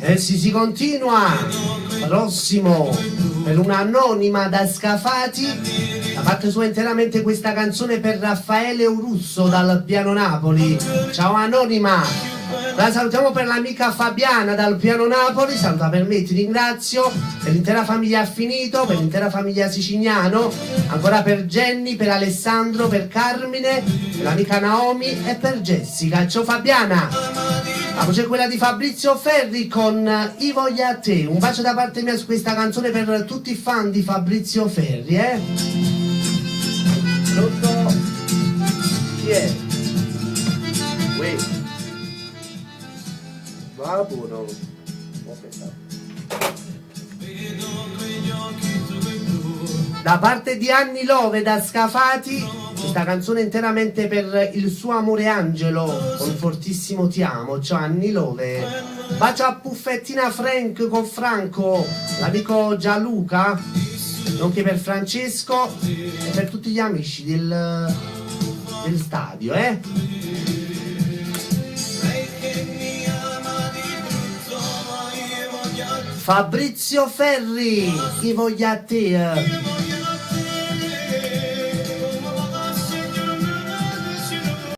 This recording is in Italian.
E si continua. Prossimo per una anonima da Scafati, da parte sua interamente questa canzone per Raffaele Urusso dal Piano Napoli. Ciao anonima, la salutiamo per l'amica Fabiana dal Piano Napoli, saluta per me, ti ringrazio, per l'intera famiglia Affinito, per l'intera famiglia Sicignano, ancora per Jenny, per Alessandro, per Carmine, per l'amica Naomi e per Jessica. Ciao Fabiana. La voce è quella di Fabrizio Ferri con I voglia a te. Un bacio da parte mia su questa canzone per tutti i fan di Fabrizio Ferri, Pronto? Chi è? Uè. Va pure. Da parte di Anni Love da Scafati, questa canzone interamente per il suo amore Angelo, con fortissimo ti amo. Ciao Anni Love. Bacio a Puffettina Frank con Franco, l'amico Gianluca, nonché per Francesco e per tutti gli amici del stadio, Fabrizio Ferri, chi voglia a te.